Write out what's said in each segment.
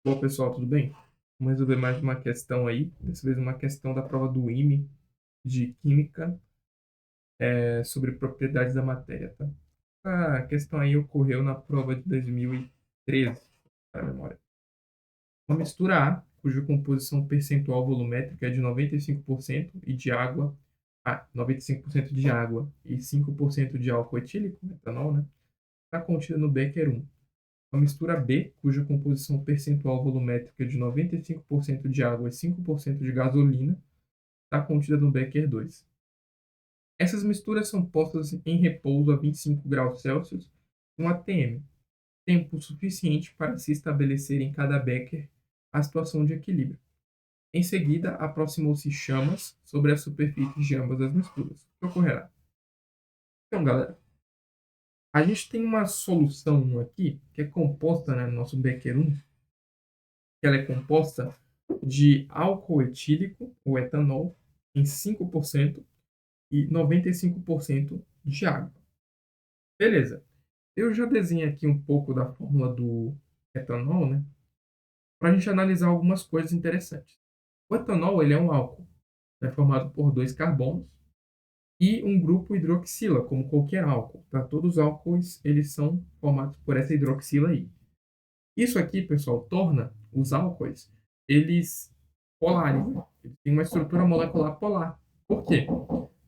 Bom, pessoal, tudo bem? Vamos resolver mais uma questão aí. Dessa vez uma questão da prova do IME de Química, sobre propriedades da matéria, tá? A questão aí ocorreu na prova de 2013, para a memória. Uma mistura A, cuja composição percentual volumétrica é de 95% e de água, 95% de água e 5% de álcool etílico, etanol, né? Está contida no Becher 1. Uma mistura B, cuja composição percentual volumétrica é de 95% de água e 5% de gasolina, está contida no Becher 2. Essas misturas são postas em repouso a 25 graus Celsius com ATM, tempo suficiente para se estabelecer em cada becker a situação de equilíbrio. Em seguida, aproximou-se chamas sobre a superfície de ambas as misturas. O que ocorrerá? Então, galera, a gente tem uma solução aqui que é composta, né, no nosso Becker 1, que ela é composta de álcool etílico, ou etanol, em 5% e 95% de água. Beleza. Eu já desenhei aqui um pouco da fórmula do etanol, né? Para a gente analisar algumas coisas interessantes. O etanol ele é um álcool, né, formado por dois carbonos e um grupo hidroxila, como qualquer álcool. Tá? Todos os álcoois eles são formados por essa hidroxila aí. Isso aqui, pessoal, torna os álcoois eles polares. Né? Eles têm uma estrutura molecular polar. Por quê?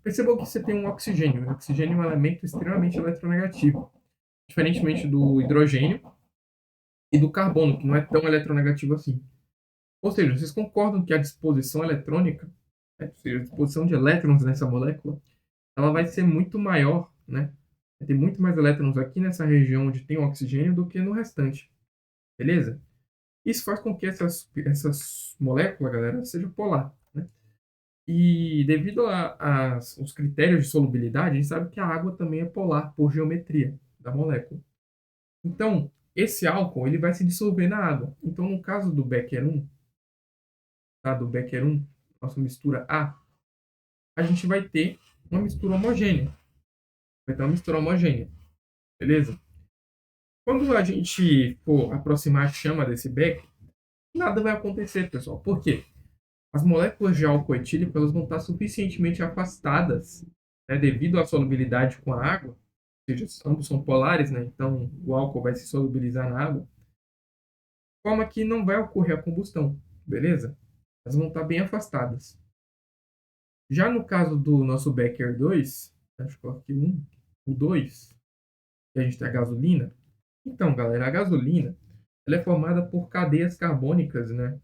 Percebam que você tem um oxigênio. O oxigênio é um elemento extremamente eletronegativo, diferentemente do hidrogênio e do carbono, que não é tão eletronegativo assim. Ou seja, vocês concordam que a disposição eletrônica, né, ou seja, a disposição de elétrons nessa molécula, ela vai ser muito maior, né? Vai ter muito mais elétrons aqui nessa região onde tem oxigênio do que no restante, beleza? Isso faz com que essas moléculas, galera, sejam polar, né? E devido aos critérios de solubilidade, a gente sabe que a água também é polar por geometria da molécula. Então, esse álcool ele vai se dissolver na água. Então, no caso do Becker 1, tá? Do Becker 1, nossa mistura a gente vai ter uma mistura homogênea. Vai ter uma mistura homogênea, beleza? Quando a gente for aproximar a chama desse Becker, nada vai acontecer, pessoal. Por quê? As moléculas de álcool etílico elas vão estar suficientemente afastadas, né, devido à solubilidade com a água, ou seja, ambos são polares, né, então o álcool vai se solubilizar na água, de forma que não vai ocorrer a combustão, beleza? Elas vão estar bem afastadas. Já no caso do nosso Becker 2, acho que aqui o 2, que a gente tem a gasolina. Então, galera, a gasolina ela é formada por cadeias carbônicas, né,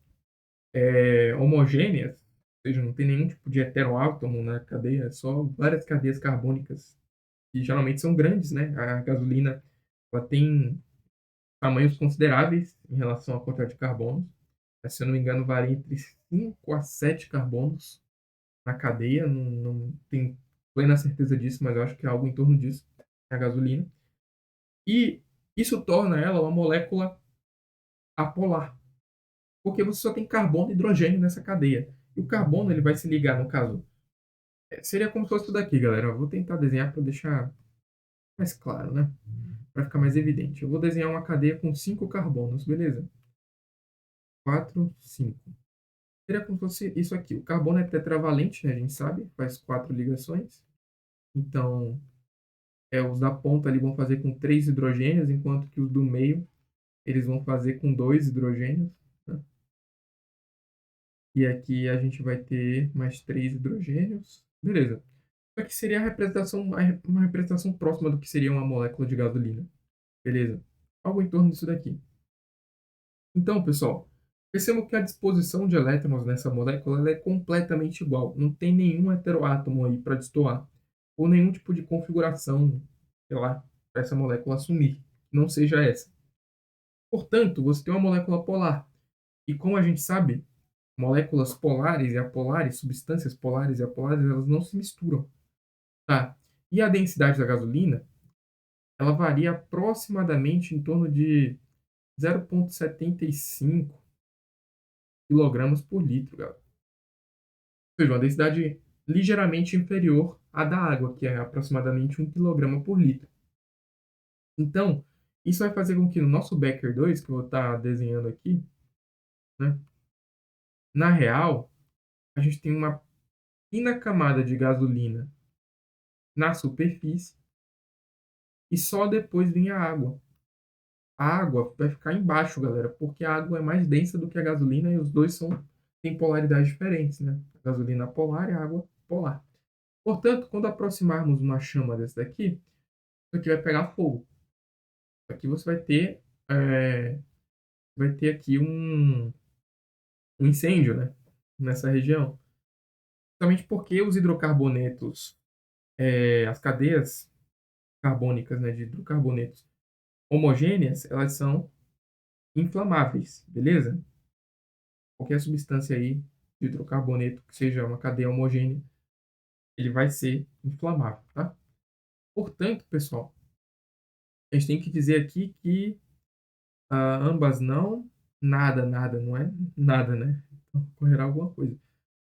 homogêneas, ou seja, não tem nenhum tipo de heteroátomo na cadeia, é só várias cadeias carbônicas, que geralmente são grandes, né? A gasolina ela tem tamanhos consideráveis em relação à quantidade de carbonos. Se eu não me engano, varia entre 5 a 7 carbonos na cadeia. Não tenho plena certeza disso, mas eu acho que é algo em torno disso, a gasolina. E isso torna ela uma molécula apolar, porque você só tem carbono e hidrogênio nessa cadeia. E o carbono ele vai se ligar, no caso, seria como se fosse isso daqui, galera. Eu vou tentar desenhar para deixar mais claro, né? Para ficar mais evidente. Eu vou desenhar uma cadeia com 5 carbonos, beleza? 4, 5. Seria como se fosse isso aqui. O carbono é tetravalente, né? A gente sabe, faz 4 ligações. Então, os da ponta ali vão fazer com 3 hidrogênios, enquanto que os do meio eles vão fazer com 2 hidrogênios. Né? E aqui a gente vai ter mais 3 hidrogênios. Beleza. Isso aqui seria a representação, uma representação próxima do que seria uma molécula de gasolina. Beleza? Algo em torno disso daqui. Então, pessoal, percebam que a disposição de elétrons nessa molécula ela é completamente igual. Não tem nenhum heteroátomo aí para destoar. Ou nenhum tipo de configuração, sei lá, para essa molécula assumir. Não seja essa. Portanto, você tem uma molécula polar. E como a gente sabe, moléculas polares e apolares, substâncias polares e apolares, elas não se misturam. Tá? E a densidade da gasolina, ela varia aproximadamente em torno de 0,75 quilogramas por litro, galera. Ou seja, uma densidade ligeiramente inferior à da água, que é aproximadamente 1 quilograma por litro. Então, isso vai fazer com que no nosso Becker 2, que eu vou estar desenhando aqui, né? Na real, a gente tem uma fina camada de gasolina na superfície e só depois vem a água. A água vai ficar embaixo, galera, porque a água é mais densa do que a gasolina e os dois têm polaridades diferentes, né? A gasolina polar e a água polar. Portanto, quando aproximarmos uma chama dessa daqui, isso aqui vai pegar fogo. Aqui você vai ter aqui um incêndio, né? Nessa região. Justamente porque os hidrocarbonetos, as cadeias carbônicas, né, de hidrocarbonetos homogêneas, elas são inflamáveis, beleza? Qualquer substância aí de hidrocarboneto que seja uma cadeia homogênea, ele vai ser inflamável, tá? Portanto, pessoal, a gente tem que dizer aqui que ambas não, nada, não é nada, né? Então, ocorrerá alguma coisa.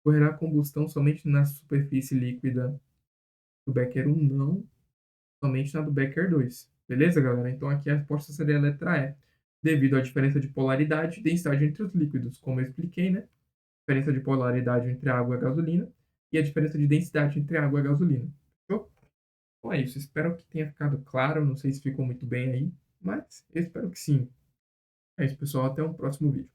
Ocorrerá combustão somente na superfície líquida do Becker 1, não somente na do Becker 2. Beleza, galera? Então aqui a resposta seria a letra E, devido à diferença de polaridade e densidade entre os líquidos, como eu expliquei, né? Diferença de polaridade entre água e gasolina e a diferença de densidade entre água e gasolina. Fechou? Então é isso. Espero que tenha ficado claro. Não sei se ficou muito bem aí, mas eu espero que sim. É isso, pessoal. Até um próximo vídeo.